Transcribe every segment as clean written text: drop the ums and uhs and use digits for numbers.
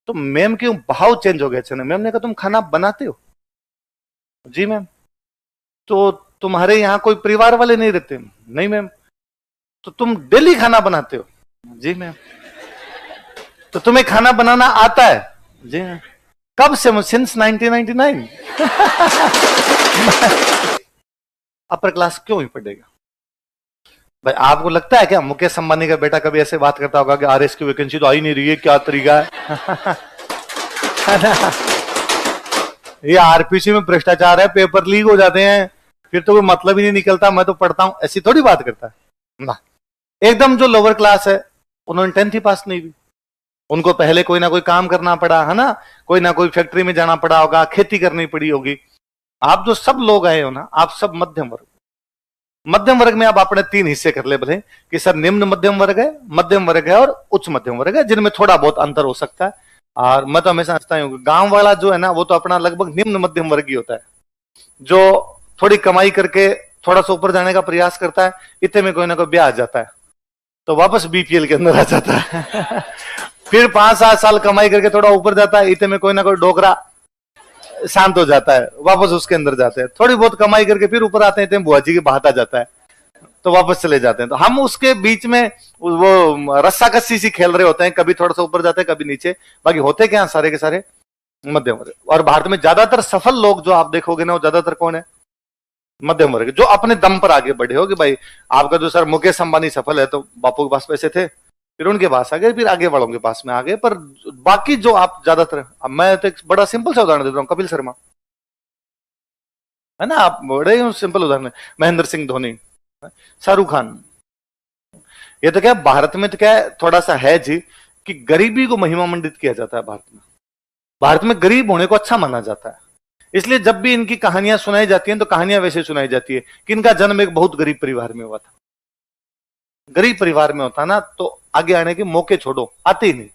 तो मैम क्यों भाव चेंज हो गया अचानक? मैम ने कहा तुम खाना बनाते हो? जी मैम। तो तुम्हारे यहाँ कोई परिवार वाले नहीं रहते? नहीं मैम। तो तुम डेली खाना बनाते हो? जी मैम। तो तुम्हें खाना बनाना आता है? जी मैम। कब से? सिंस 1999। अपर क्लास क्यों ही पढ़ेगा भाई? आपको लगता है क्या मुकेश अंबानी का बेटा कभी ऐसे बात करता होगा कि आरएस की वैकेंसी तो आ ही नहीं रही है, क्या तरीका है? ये आरपीसी में भ्रष्टाचार है, पेपर लीक हो जाते हैं, फिर तो कोई मतलब ही नहीं निकलता, मैं तो पढ़ता हूं, ऐसी थोड़ी बात करता है ना। एकदम जो लोअर क्लास है उन्होंने 10th ही पास नहीं हुई, उनको पहले कोई ना कोई काम करना पड़ा है ना, कोई ना कोई फैक्ट्री में जाना पड़ा होगा, खेती करनी पड़ी होगी। आप जो सब लोग आए हो ना, आप सब मध्यम वर्ग। मध्यम वर्ग में आप अपने 3 हिस्से कर ले बोले कि सर निम्न मध्यम वर्ग है और उच्च मध्यम वर्ग है, जिनमें थोड़ा बहुत अंतर हो सकता है। और मैं तो हमेशा समझता हूँ गांव वाला जो है ना वो तो अपना लगभग निम्न मध्यम वर्ग ही होता है, जो थोड़ी कमाई करके थोड़ा सा ऊपर जाने का प्रयास करता है, इतने में कोई ना कोई ब्याह आ जाता है तो वापस बीपीएल के अंदर आ जाता है। फिर 5-7 साल कमाई करके थोड़ा ऊपर जाता है, इतने में कोई ना कोई डोकरा शांत हो जाता है, वापस उसके अंदर जाते हैं। थोड़ी बहुत कमाई करके फिर ऊपर आते हैं, बुआ जी के बहात आ जाता है तो वापस चले जाते हैं। तो हम उसके बीच में वो रस्सा कस्सी सी खेल रहे होते हैं, कभी थोड़ा सा ऊपर जाते हैं कभी नीचे, बाकी होते क्या सारे के सारे मध्यम वर्ग। और भारत में ज्यादातर सफल लोग जो आप देखोगे ना वो ज्यादातर कौन है? मध्यम वर्ग, जो अपने दम पर आगे बढ़े हो कि भाई आपका जो सर मुकेश अंबानी सफल है तो बापू के पास पैसे थे, फिर उनके पास आ गए, फिर आगे वालों के पास में आ गए। पर बाकी जो आप ज्यादातर, अब मैं तो एक बड़ा सिंपल सा उदाहरण देता हूं, कपिल शर्मा है ना, आप बड़े सिंपल उदाहरण है, महेंद्र सिंह धोनी, शाहरुख खान। ये तो क्या भारत में तो क्या थोड़ा सा है जी कि गरीबी को महिमा मंडित किया जाता है भारत में। भारत में गरीब होने को अच्छा माना जाता है, इसलिए जब भी इनकी कहानियां सुनाई जाती हैं तो कहानियां वैसे सुनाई जाती है कि इनका जन्म एक बहुत गरीब परिवार में हुआ था। गरीब परिवार में होता ना तो आगे आने के मौके छोड़ो, आते ही नहीं,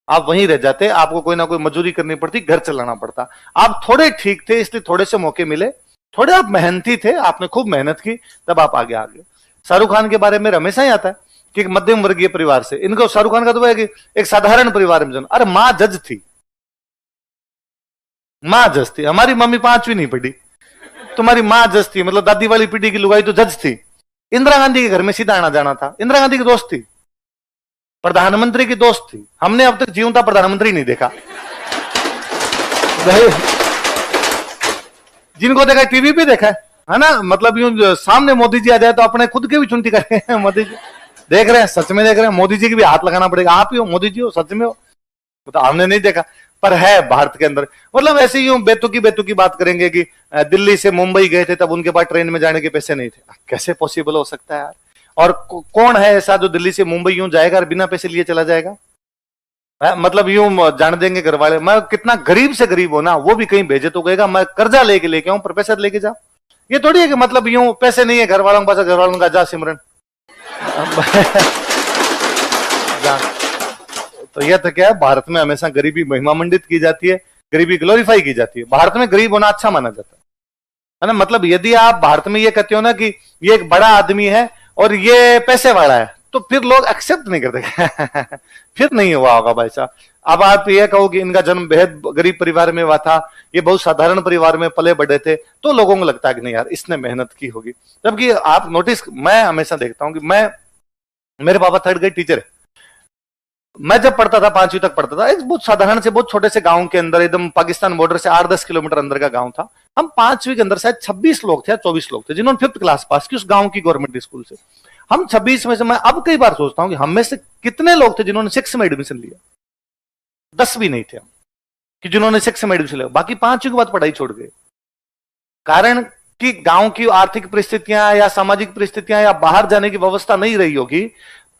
आप वहीं रह जाते, आपको कोई ना कोई मजदूरी करनी पड़ती, घर चलाना पड़ता। आप थोड़े ठीक थे इसलिए थोड़े से मौके मिले, थोड़े आप मेहनती थे, आपने खूब मेहनत की, तब आप आगे आ गए। शाहरुख खान के बारे में हमेशा ही आता है कि एक मध्यम वर्गीय परिवार से, इनको शाहरुख खान का तो है कि एक साधारण परिवार में जन्म। अरे मां जज थी, मां जज थी, हमारी मम्मी 5वीं नहीं पढ़ी, तुम्हारी मां जज थी, मतलब दादी वाली पीढ़ी की लुगाई तो जज थी। इंदिरा गांधी के घर में सीधा आना जाना था, इंदिरा गांधी की दोस्त थी, प्रधानमंत्री की दोस्त थी। हमने अब तक जीवता प्रधानमंत्री नहीं देखा, जिनको देखा टीवी पे देखा है ना, मतलब यूं सामने मोदी जी आ जाए तो अपने खुद के भी चुनती करें। मोदी जी देख रहे हैं, सच में देख रहे हैं, मोदी जी की भी हाथ लगाना पड़ेगा, आप ही हो मोदी जी हो, सच में हो, तो हमने नहीं देखा पर है भारत के अंदर। मतलब ऐसे ही बेतुकी बात करेंगे कि दिल्ली से मुंबई गए थे तब उनके पास ट्रेन में जाने के पैसे नहीं थे। कैसे पॉसिबल हो सकता है यार? और कौन है ऐसा जो दिल्ली से मुंबई यूं जाएगा और बिना पैसे लिए चला जाएगा? मतलब यूं जान देंगे घर वाले, मैं कितना गरीब से गरीब हो ना, वो भी कहीं भेजे तो कहेगा मैं कर्जा लेके आऊं, प्रोफेसर लेके जा। ये थोड़ी है कि मतलब यूं पैसे नहीं है घर वालों के पास, घर वालों का जा सिमरन। जा। तो यह तो क्या है, भारत में हमेशा गरीबी महिमा मंडित की जाती है, गरीबी ग्लोरीफाई की जाती है। भारत में गरीब होना अच्छा माना जाता है ना। मतलब यदि आप भारत में ये कहते हो ना कि ये एक बड़ा आदमी है और ये पैसे वाला है, तो फिर लोग एक्सेप्ट नहीं करते। फिर नहीं हुआ होगा भाई साहब। अब आप ये कहो कि इनका जन्म बेहद गरीब परिवार में हुआ था, ये बहुत साधारण परिवार में पले बढ़े थे, तो लोगों को लगता है कि नहीं यार इसने मेहनत की होगी। जबकि आप नोटिस, मैं हमेशा देखता हूं कि मेरे पापा 3rd ग्रेड टीचर है। मैं जब पढ़ता था 5वीं तक पढ़ता था, एक बहुत साधारण से बहुत छोटे से गांव के अंदर, एकदम पाकिस्तान बॉर्डर से 8-10 किलोमीटर अंदर का गांव था। हम 5वीं के अंदर शायद 26 लोग थे या 24 लोग थे जिन्होंने 5th क्लास पास की उस गांव की गवर्नमेंट स्कूल से। हम 26 में से, मैं अब कई बार सोचता हूं कि हम में से कितने लोग थे जिन्होंने 6 में एडमिशन लिया? 10 भी नहीं थे हम कि जिन्होंने 6 में एडमिशन लिया, बाकी 5वीं के बाद पढ़ाई छोड़ गए। कारण कि गांव की आर्थिक परिस्थितियां या सामाजिक परिस्थितियां या बाहर जाने की व्यवस्था नहीं रही होगी,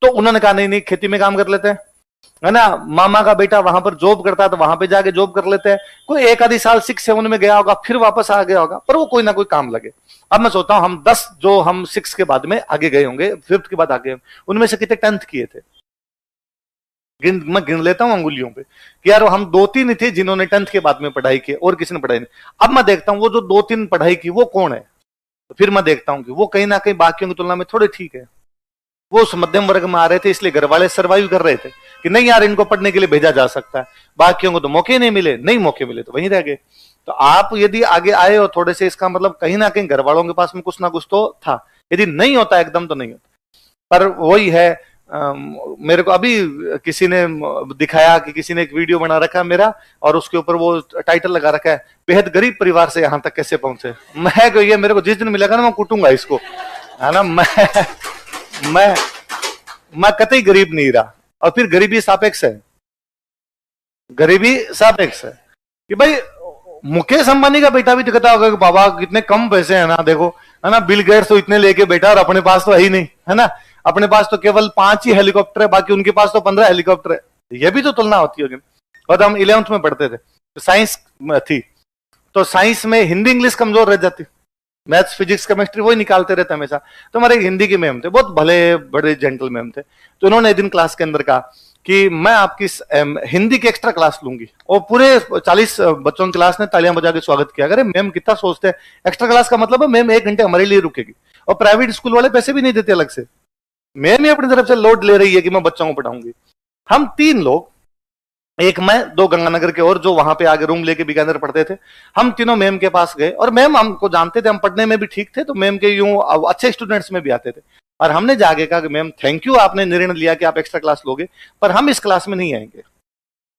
तो उन्होंने कहा नहीं खेती में काम कर लेते हैं, है ना। मामा का बेटा वहां पर जॉब करता है तो वहां पे जाके जॉब कर लेते हैं। कोई एक आधी साल 6-7 में गया होगा, फिर वापस आ गया होगा, पर वो कोई ना कोई काम लगे। अब मैं सोचता हूं हम 10 जो हम 6 के बाद में आगे गए होंगे, 5th के बाद आगे, उनमें से कितने 10th किए थे? मैं गिन लेता हूं अंगुलियों पे कि यार हम 2-3 ही थे जिन्होंने 10th के बाद में पढ़ाई की, और किसी ने पढ़ाई नहीं। अब मैं देखता हूं वो जो 2-3 पढ़ाई की वो कौन है, तो फिर मैं देखता हूं कि वो कहीं ना कहीं बाकियों की तुलना में थोड़े ठीक है। वो उस मध्यम वर्ग में आ रहे थे, इसलिए घर वाले सर्वाइव कर रहे थे कि नहीं यार इनको पढ़ने के लिए भेजा जा सकता है, बाकियों को तो मौके नहीं मिले, नहीं मौके मिले तो वहीं रह गए। तो आप यदि आगे आए हो थोड़े से, इसका मतलब कहीं ना कहीं घर वालों के पास में कुछ ना कुछ तो था, यदि नहीं होता एकदम तो नहीं होता। पर वही है, मेरे को अभी किसी ने दिखाया कि किसी ने एक वीडियो बना रखा है मेरा, और उसके ऊपर वो टाइटल लगा रखा है, बेहद गरीब परिवार से यहां तक कैसे पहुंचे। मैं ये मेरे को जिस दिन मिलेगा ना मैं कूटूंगा इसको, है ना। मैं कतई गरीब नहीं रहा। और फिर गरीबी सापेक्ष है, गरीबी सापेक्ष है कि भाई मुकेश अंबानी का बेटा भी दिखता होगा कि बाबा कितने कम पैसे हैं ना, देखो है ना, बिल गेट्स तो इतने लेके बैठा और अपने पास तो है ही नहीं, है ना, अपने पास तो केवल 5 ही हेलीकॉप्टर है, बाकी उनके पास तो 15 हेलीकॉप्टर है। यह भी तो तुलना होती होगी। और हम 11th में पढ़ते थे तो साइंस थी, तो साइंस में हिंदी इंग्लिश कमजोर रह जाती, मैथ्स फिजिक्स केमिस्ट्री वही निकालते रहते हमेशा। तो हमारे हिंदी के मैम थे, बहुत भले बड़े जेंटल मैम थे, तो उन्होंने एक दिन क्लास के अंदर कहा कि मैं आपकी हिंदी की एक्स्ट्रा क्लास लूंगी, और पूरे 40 बच्चों की क्लास ने तालियां बजा के स्वागत किया। अरे मैम कितना सोचते हैं, एक्स्ट्रा क्लास का मतलब है मैम 1 घंटे हमारे लिए रुकेगी, और प्राइवेट स्कूल वाले पैसे भी नहीं देते अलग से, मैम ही अपनी तरफ से लोड ले रही है कि मैं बच्चों को पढ़ाऊंगी। हम 3 लोग, एक मैं, 2 गंगानगर के और जो वहां पे आगे रूम लेके बीकानेर पढ़ते थे, हम तीनों मैम के पास गए, और मैम हमको जानते थे, हम पढ़ने में भी ठीक थे, तो मैम के यूं अच्छे स्टूडेंट्स में भी आते थे। और हमने जाके कहा कि मैम थैंक यू, आपने निर्णय लिया कि आप एक्स्ट्रा क्लास लोगे, पर हम इस क्लास में नहीं आएंगे।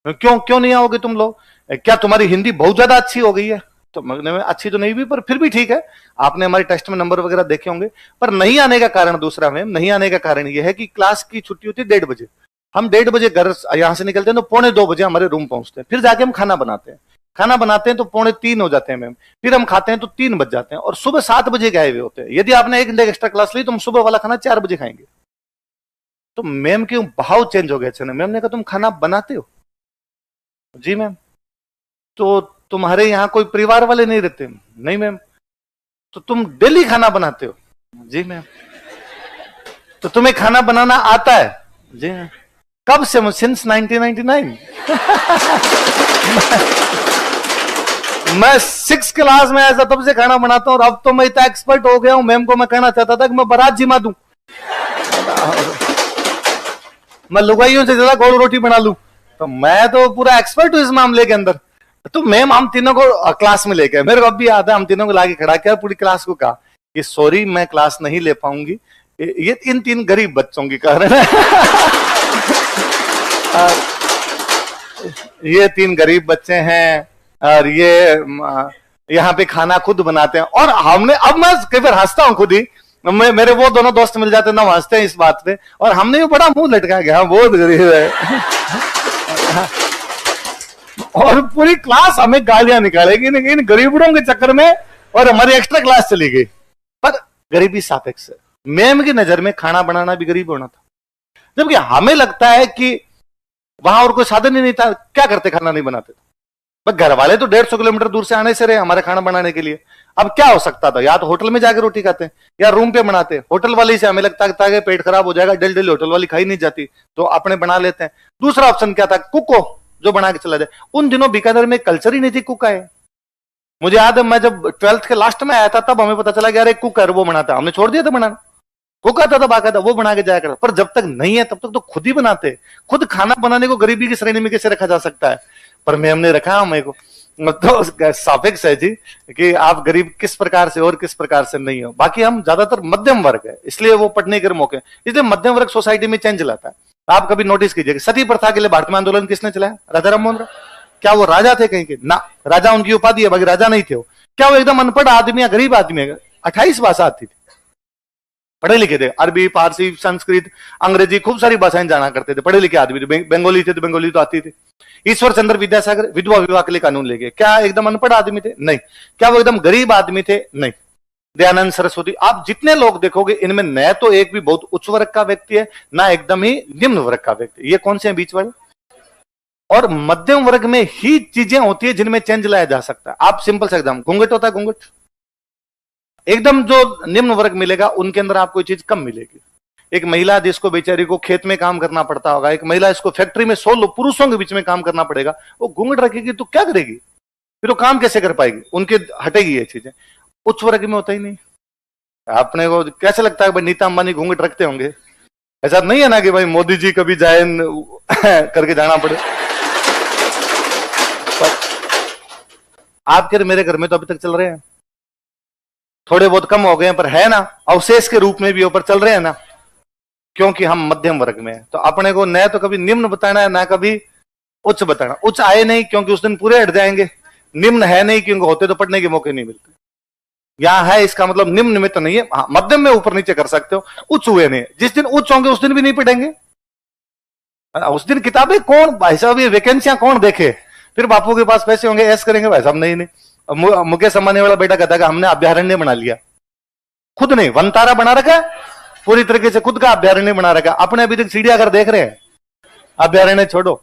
क्यों नहीं आओगे तुम लोग, क्या तुम्हारी हिंदी बहुत ज्यादा अच्छी हो गई है? तो मैं अच्छी तो नहीं भी, पर फिर भी ठीक है, आपने हमारे टेस्ट में नंबर वगैरह देखे होंगे। पर नहीं आने का कारण दूसरा, मैम नहीं आने का कारण यह है कि क्लास की छुट्टी होती है 1:30 बजे, हम 1:30 बजे घर यहां से निकलते हैं तो 1:45 बजे हमारे रूम पहुंचते हैं, फिर जाके हम खाना बनाते हैं, खाना बनाते हैं तो 2:45 हो जाते हैं मैम, फिर हम खाते हैं तो 3 बज जाते हैं, और सुबह 7 बजे गए हुए होते हैं। यदि आपने 1 घंटे एक्स्ट्रा क्लास ली तो हम सुबह वाला खाना 4 बजे खाएंगे। तो मैम क्यों भाव चेंज हो गया अचानक। मैम ने कहा तुम खाना बनाते हो? जी मैम। तो तुम्हारे यहाँ कोई परिवार वाले नहीं रहते? नहीं मैम। तो तुम डेली खाना बनाते हो? जी मैम। तो तुम्हें खाना बनाना आता है? जी मैम। कब से? सिंस 1999। मैं 6 क्लास में ऐसा तब से खाना बनाता हूं, और अब तो मैं इतना एक्सपर्ट हो गया हूं, मैम को मैं कहना चाहता था कि मैं बारात जिमा दूं, मैं लुगाइयों से ज्यादा गोल रोटी बना लूं, तो मैं तो पूरा एक्सपर्ट हूं इस मामले के अंदर। तो मैम हम तीनों को क्लास में लेके, मेरे को अब भी याद है, हम तीनों को लाके खड़ा किया, पूरी क्लास को कहा कि सॉरी मैं क्लास नहीं ले पाऊंगी, ये इन 3 गरीब बच्चों के कारण है। ये 3 गरीब बच्चे हैं, और ये यहाँ पे खाना खुद बनाते हैं। और हमने, अब मैं कई बार हंसता हूं खुद ही, मेरे वो दोनों दोस्त मिल जाते हैं ना, हंसते हैं इस बात पे, और हमने भी बड़ा मुंह लटका गया, बहुत गरीब है। और पूरी क्लास हमें गालियां निकालेगी इन गरीबों के चक्कर में, और हमारी एक्स्ट्रा क्लास चली गई। पर गरीबी सापेक्ष है। मैम की नजर में खाना बनाना भी गरीब होना था, जबकि हमें लगता है कि वहां और कोई साधन ही नहीं था, क्या करते, खाना नहीं बनाते थे। घर वाले तो 150 किलोमीटर दूर से आने से रहे हमारे खाना बनाने के लिए। अब क्या हो सकता था, या तो होटल में जाकर रोटी खाते या रूम पे बनाते। होटल वाली से हमें लगता था कि पेट खराब हो जाएगा, डेली होटल वाली खाई नहीं जाती, तो अपने बना लेते हैं। दूसरा ऑप्शन क्या था, कुक हो जो बना के चला जाए। उन दिनों बीकानेर में कल्चर ही नहीं थी कुक है। मुझे याद है मैं जब 12th के लास्ट में आया था तब हमें पता चला कि यार एक कुक है, वो बनाता, हमने छोड़ दिया था बनाना। कुक आता था, बाकायदा वो बना के जाया करता। पर जब तक नहीं है तब तक तो खुद ही बनाते। खुद खाना बनाने को गरीबी की श्रेणी में कैसे रखा जा सकता है? पर मैं हमने रखा मेरे को, तो सापेक्ष है जी कि आप गरीब किस प्रकार से और किस प्रकार से नहीं हो। बाकी हम ज्यादातर मध्यम वर्ग है, इसलिए वो पढ़ने के मौके, इसलिए मध्यम वर्ग सोसाइटी में चेंज लाता है। आप कभी नोटिस कीजिए, सती प्रथा के लिए भारत में आंदोलन किसने चलाया? राजा राम मोहन राय। क्या वो राजा थे कहीं के? ना, राजा उनकी उपाधि है, बाकी राजा नहीं थे वो। क्या वो एकदम अनपढ़ आदमी या गरीब आदमी है? 28 भाषा आती थी, पढ़े लिखे थे, अरबी, फारसी, संस्कृत, अंग्रेजी, खूब सारी भाषाएं जाना करते थे, पढ़े लिखे आदमी थे। बंगाली थे तो बंगाली तो आती थी। ईश्वर चंद्र विद्यासागर विधवा विवाह के लिए कानून ले गए। क्या एकदम अनपढ़ आदमी थे? नहीं। क्या वो एकदम गरीब आदमी थे? नहीं। दयानंद सरस्वती, आप जितने लोग देखोगे इनमें न तो एक भी बहुत उच्च वर्ग का व्यक्ति है, ना एकदम ही निम्न वर्ग का व्यक्ति। ये कौन से हैं बीच वाले? और मध्यम वर्ग में ही चीजें होती है जिनमें चेंज लाया जा सकता है। आप सिंपल सा एग्जाम, घूंघट होता है, घूंघट एकदम जो निम्न वर्ग मिलेगा उनके अंदर आपको चीज कम मिलेगी। एक महिला जिसको बेचारी को खेत में काम करना पड़ता होगा, एक महिला इसको फैक्ट्री में 100 पुरुषों के बीच में काम करना पड़ेगा, वो घूंघट रखेगी तो क्या करेगी? फिर वो काम कैसे कर पाएगी? उनके हटेगी ये चीजें। उच्च वर्ग में होता ही नहीं। आपने को कैसे लगता है भाई नीता अंबानी घूंघट रखते होंगे? ऐसा नहीं है ना कि भाई मोदी जी कभी जाए करके जाना पड़े। पर आपके मेरे घर में तो अभी तक चल रहे हैं, थोड़े बहुत कम हो गए हैं पर है ना, अवशेष के रूप में भी ऊपर चल रहे हैं ना, क्योंकि हम मध्यम वर्ग में हैं। तो अपने को न तो कभी निम्न बताना है ना कभी उच्च बताना। उच्च आए नहीं क्योंकि उस दिन पूरे हट जाएंगे, निम्न है नहीं क्योंकि होते तो पढ़ने के मौके नहीं मिलते। यहां है इसका मतलब निम्न में तो नहीं है, हाँ, मध्यम में ऊपर नीचे कर सकते हो, उच्च हुए नहीं। जिस दिन उच्च होंगे उस दिन भी नहीं पढ़ेंगे, उस दिन किताबें कौन भाई साहब, ये वैकेंसियां कौन देखे। फिर बापू के पास पैसे होंगे ऐस करेंगे भाई साहब, नहीं नहीं। मुकेश अंबानी वाला बेटा कहता है कि हमने अभ्यारण्य बना लिया, खुद नहीं वनतारा बना रखा, पूरी तरीके से खुद का अभ्यारण्य बना रखा। अपने अभी तक चिड़ियाघर देख रहे हैं, अभ्यारण्य छोड़ो।